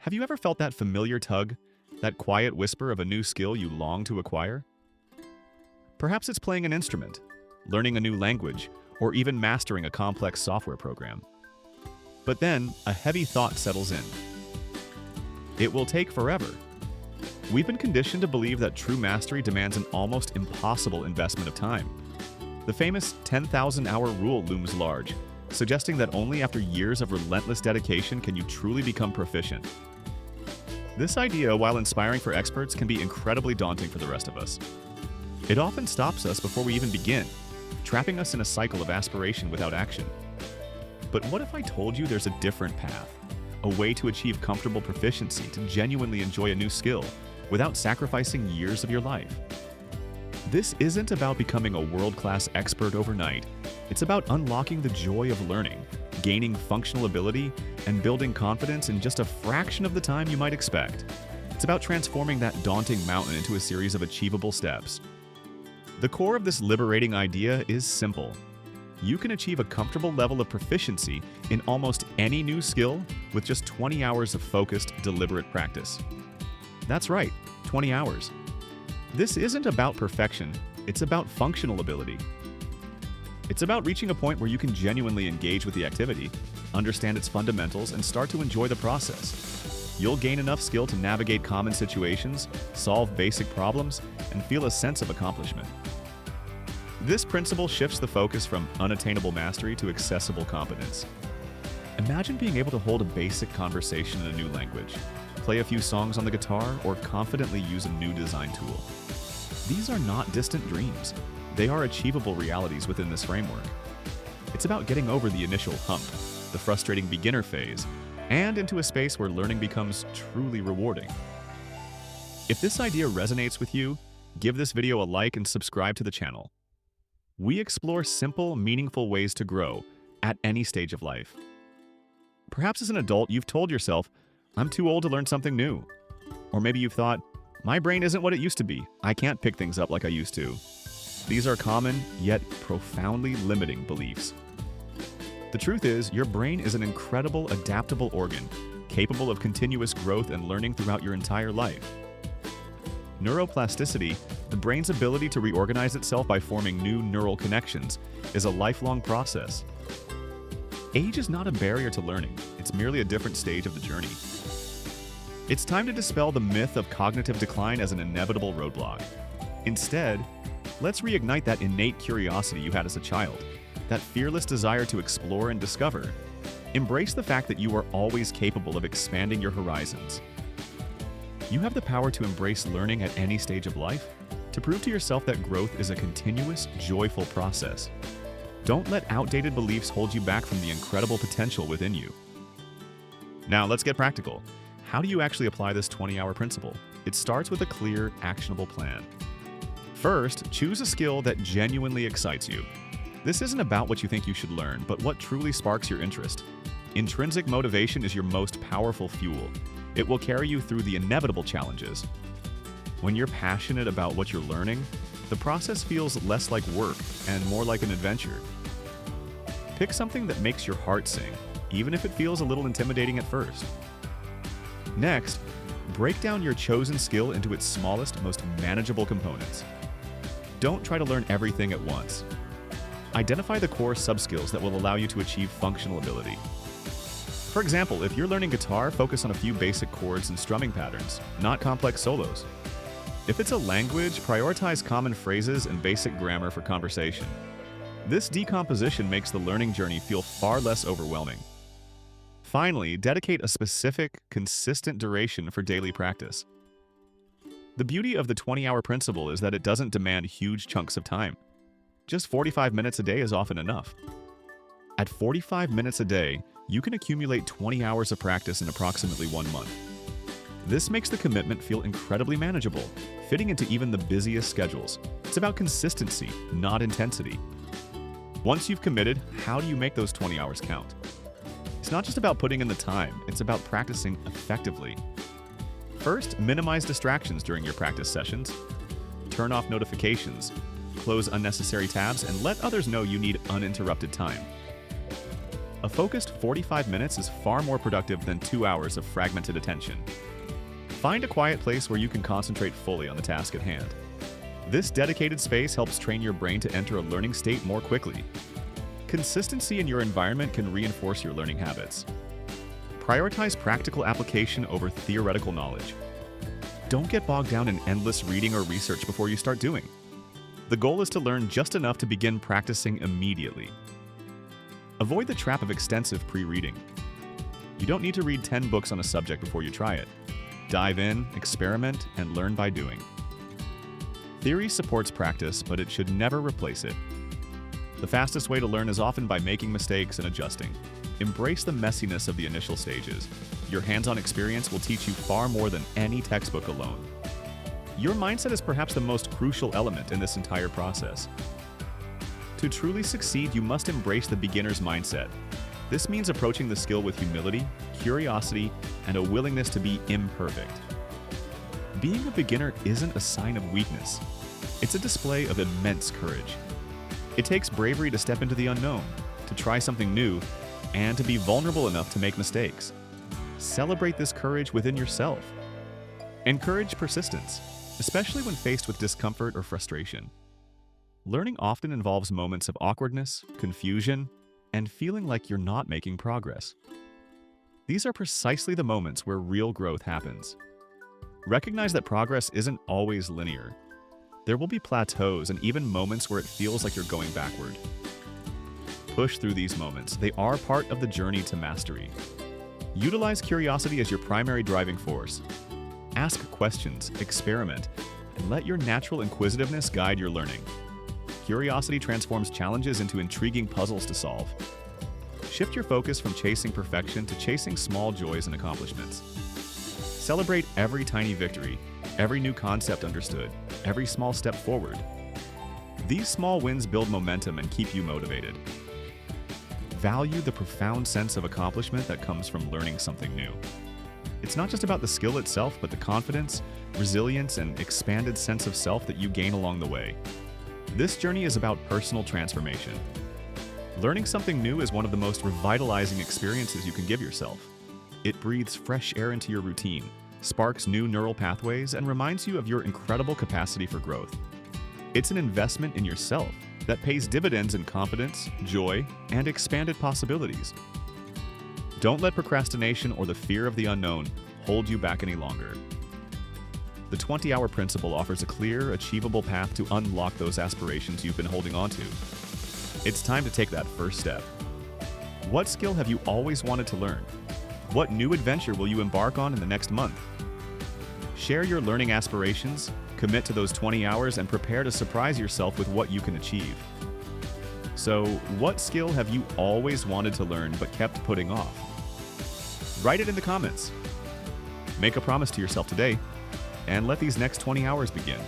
Have you ever felt that familiar tug, that quiet whisper of a new skill you long to acquire? Perhaps it's playing an instrument, learning a new language, or even mastering a complex software program. But then, a heavy thought settles in. It will take forever. We've been conditioned to believe that true mastery demands an almost impossible investment of time. The famous 10,000-hour rule looms large, suggesting that only after years of relentless dedication can you truly become proficient. This idea, while inspiring for experts, can be incredibly daunting for the rest of us. It often stops us before we even begin, trapping us in a cycle of aspiration without action. But what if I told you there's a different path? A way to achieve comfortable proficiency, to genuinely enjoy a new skill, without sacrificing years of your life? This isn't about becoming a world-class expert overnight. It's about unlocking the joy of learning, gaining functional ability, and building confidence in just a fraction of the time you might expect. It's about transforming that daunting mountain into a series of achievable steps. The core of this liberating idea is simple. You can achieve a comfortable level of proficiency in almost any new skill with just 20 hours of focused, deliberate practice. That's right, 20 hours. This isn't about perfection, it's about functional ability. It's about reaching a point where you can genuinely engage with the activity, understand its fundamentals, and start to enjoy the process. You'll gain enough skill to navigate common situations, solve basic problems, and feel a sense of accomplishment. This principle shifts the focus from unattainable mastery to accessible competence. Imagine being able to hold a basic conversation in a new language, play a few songs on the guitar, or confidently use a new design tool. These are not distant dreams. They are achievable realities within this framework. It's about getting over the initial hump, the frustrating beginner phase, and into a space where learning becomes truly rewarding. If this idea resonates with you, give this video a like and subscribe to the channel. We explore simple, meaningful ways to grow at any stage of life. Perhaps as an adult, you've told yourself, I'm too old to learn something new. Or maybe you've thought, my brain isn't what it used to be. I can't pick things up like I used to. These are common, yet profoundly limiting beliefs. The truth is, your brain is an incredible, adaptable organ, capable of continuous growth and learning throughout your entire life. Neuroplasticity, the brain's ability to reorganize itself by forming new neural connections, is a lifelong process. Age is not a barrier to learning, it's merely a different stage of the journey. It's time to dispel the myth of cognitive decline as an inevitable roadblock. Instead, let's reignite that innate curiosity you had as a child, that fearless desire to explore and discover. Embrace the fact that you are always capable of expanding your horizons. You have the power to embrace learning at any stage of life, to prove to yourself that growth is a continuous, joyful process. Don't let outdated beliefs hold you back from the incredible potential within you. Now, let's get practical. How do you actually apply this 20-hour principle? It starts with a clear, actionable plan. First, choose a skill that genuinely excites you. This isn't about what you think you should learn, but what truly sparks your interest. Intrinsic motivation is your most powerful fuel. It will carry you through the inevitable challenges. When you're passionate about what you're learning, the process feels less like work and more like an adventure. Pick something that makes your heart sing, even if it feels a little intimidating at first. Next, break down your chosen skill into its smallest, most manageable components. Don't try to learn everything at once. Identify the core subskills that will allow you to achieve functional ability. For example, if you're learning guitar, focus on a few basic chords and strumming patterns, not complex solos. If it's a language, prioritize common phrases and basic grammar for conversation. This decomposition makes the learning journey feel far less overwhelming. Finally, dedicate a specific, consistent duration for daily practice. The beauty of the 20-hour principle is that it doesn't demand huge chunks of time. Just 45 minutes a day is often enough. At 45 minutes a day, you can accumulate 20 hours of practice in approximately 1 month. This makes the commitment feel incredibly manageable, fitting into even the busiest schedules. It's about consistency, not intensity. Once you've committed, how do you make those 20 hours count? It's not just about putting in the time, it's about practicing effectively. First, minimize distractions during your practice sessions. Turn off notifications, close unnecessary tabs, and let others know you need uninterrupted time. A focused 45 minutes is far more productive than 2 hours of fragmented attention. Find a quiet place where you can concentrate fully on the task at hand. This dedicated space helps train your brain to enter a learning state more quickly. Consistency in your environment can reinforce your learning habits. Prioritize practical application over theoretical knowledge. Don't get bogged down in endless reading or research before you start doing. The goal is to learn just enough to begin practicing immediately. Avoid the trap of extensive pre-reading. You don't need to read 10 books on a subject before you try it. Dive in, experiment, and learn by doing. Theory supports practice, but it should never replace it. The fastest way to learn is often by making mistakes and adjusting. Embrace the messiness of the initial stages. Your hands-on experience will teach you far more than any textbook alone. Your mindset is perhaps the most crucial element in this entire process. To truly succeed, you must embrace the beginner's mindset. This means approaching the skill with humility, curiosity, and a willingness to be imperfect. Being a beginner isn't a sign of weakness. It's a display of immense courage. It takes bravery to step into the unknown, to try something new, and to be vulnerable enough to make mistakes. Celebrate this courage within yourself. Encourage persistence, especially when faced with discomfort or frustration. Learning often involves moments of awkwardness, confusion, and feeling like you're not making progress. These are precisely the moments where real growth happens. Recognize that progress isn't always linear. There will be plateaus and even moments where it feels like you're going backward. Push through these moments. They are part of the journey to mastery. Utilize curiosity as your primary driving force. Ask questions, experiment, and let your natural inquisitiveness guide your learning. Curiosity transforms challenges into intriguing puzzles to solve. Shift your focus from chasing perfection to chasing small joys and accomplishments. Celebrate every tiny victory, every new concept understood, every small step forward. These small wins build momentum and keep you motivated. Value the profound sense of accomplishment that comes from learning something new. It's not just about the skill itself, but the confidence, resilience, and expanded sense of self that you gain along the way. This journey is about personal transformation. Learning something new is one of the most revitalizing experiences you can give yourself. It breathes fresh air into your routine, sparks new neural pathways, and reminds you of your incredible capacity for growth. It's an investment in yourself that pays dividends in confidence, joy, and expanded possibilities. Don't let procrastination or the fear of the unknown hold you back any longer. The 20-hour principle offers a clear, achievable path to unlock those aspirations you've been holding on to. It's time to take that first step. What skill have you always wanted to learn? What new adventure will you embark on in the next month? Share your learning aspirations, commit to those 20 hours, and prepare to surprise yourself with what you can achieve. So, what skill have you always wanted to learn but kept putting off? Write it in the comments. Make a promise to yourself today, and let these next 20 hours begin.